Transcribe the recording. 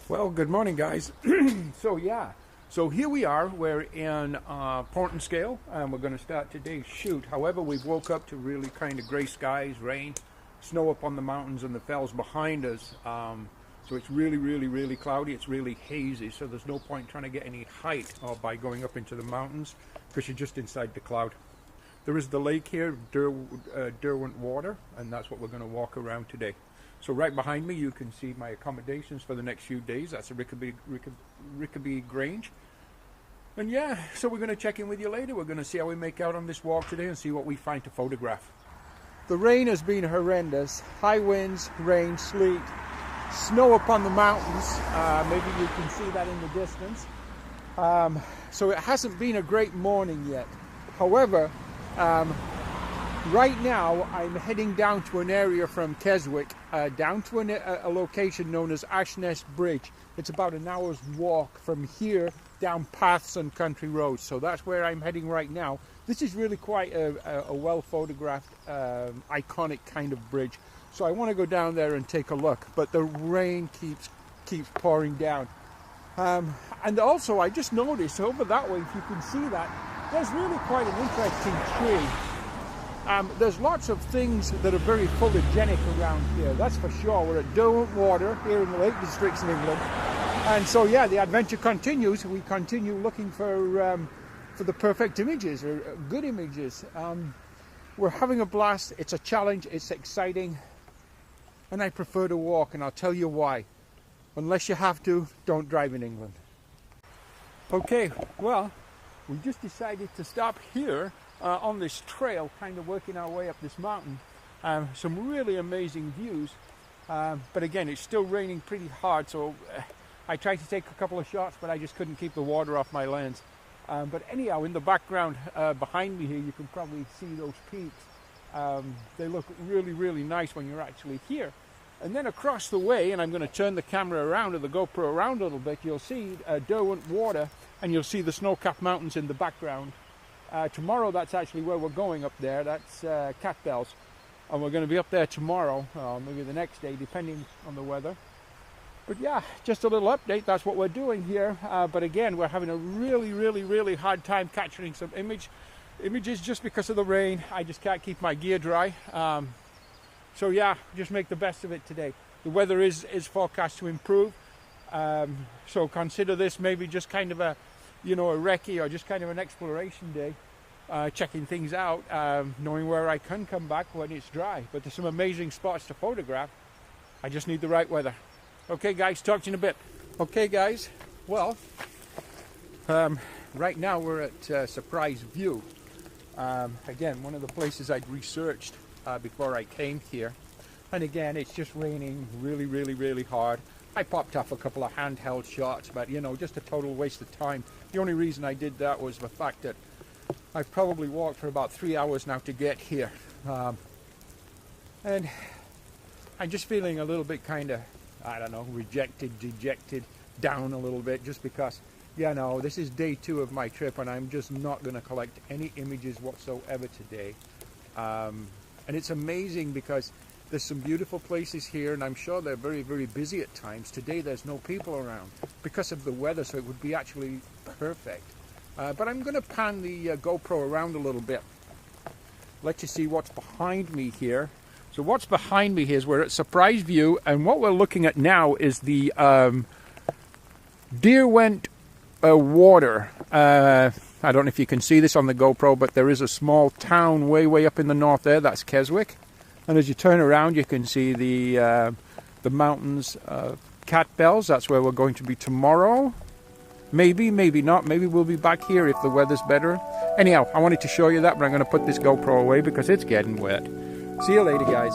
Well, good morning, guys. So here we are. We're in Portinscale, and we're going to start today's shoot. However, we've woke up to really kind of gray skies, rain, snow up on the mountains and the fells behind us. So it's really cloudy. It's really hazy. So there's no point trying to get any height by going up into the mountains because you're just inside the cloud. There is the lake here, Derwent Water, and that's what we're going to walk around today. So right behind me, you can see my accommodations for the next few days. That's a Rickaby Grange. And yeah, so we're going to check in with you later. We're going to see how we make out on this walk today and see what we find to photograph. The rain has been horrendous. High winds, rain, sleet, snow upon the mountains. Maybe you can see that in the distance. So it hasn't been a great morning yet. However, right now, I'm heading down to an area from Keswick, down to a location known as Ashness Bridge. It's about an hour's walk from here down paths and country roads. So that's where I'm heading right now. This is really quite a well-photographed, iconic kind of bridge. So I want to go down there and take a look. But the rain keeps pouring down. And also, I just noticed over that way, if you can see that, there's really quite an interesting tree. There's lots of things that are very photogenic around here, that's for sure. We're at Derwent Water here in the Lake Districts in England. And so yeah, the adventure continues. We continue looking for the perfect images, or good images. We're having a blast. It's a challenge, it's exciting. And I prefer to walk, and I'll tell you why. Unless you have to, don't drive in England. Okay, well, we just decided to stop here on this trail, kind of working our way up this mountain. Some really amazing views, but again, it's still raining pretty hard, so I tried to take a couple of shots, but I just couldn't keep the water off my lens. But anyhow, in the background behind me here, you can probably see those peaks. They look really nice when you're actually here. And then across the way, and I'm going to turn the camera around, or the GoPro around a little bit, you'll see Derwent Water, and you'll see the snow-capped mountains in the background. Tomorrow, that's actually where we're going up there. That's Catbells, and we're going to be up there tomorrow, maybe the next day, depending on the weather. But yeah, just a little update. That's what we're doing here. But again, we're having a really hard time capturing some images just because of the rain. I just can't keep my gear dry. So yeah, just make the best of it today. The weather is forecast to improve. So consider this maybe just kind of a recce, or just kind of an exploration day, checking things out, knowing where I can come back when it's dry. But there's some amazing spots to photograph. I just need the right weather. Okay guys, talk to you in a bit. Okay guys, well, right now we're at Surprise View. Again, one of the places I'd researched before I came here. And again, it's just raining really hard. I popped off a couple of handheld shots, but just a total waste of time. The only reason I did that was the fact that I've probably walked for about 3 hours now to get here. And I'm just feeling a little bit kind of, I don't know, rejected, dejected, down a little bit, just because, this is day 2 of my trip, and I'm just not going to collect any images whatsoever today. And it's amazing because there's some beautiful places here, and I'm sure they're very busy at times. Today there's no people around because of the weather, so it would be actually perfect. But I'm going to pan the GoPro around a little bit, let you see what's behind me here. So what's behind me here is we're at Surprise View, and what we're looking at now is the Derwent Water. I don't know if you can see this on the GoPro, but there is a small town way up in the north there. That's Keswick. And as you turn around, you can see the mountains, Catbells. That's where we're going to be tomorrow. Maybe not. Maybe we'll be back here if the weather's better. Anyhow, I wanted to show you that, but I'm going to put this GoPro away because it's getting wet. See you later, guys.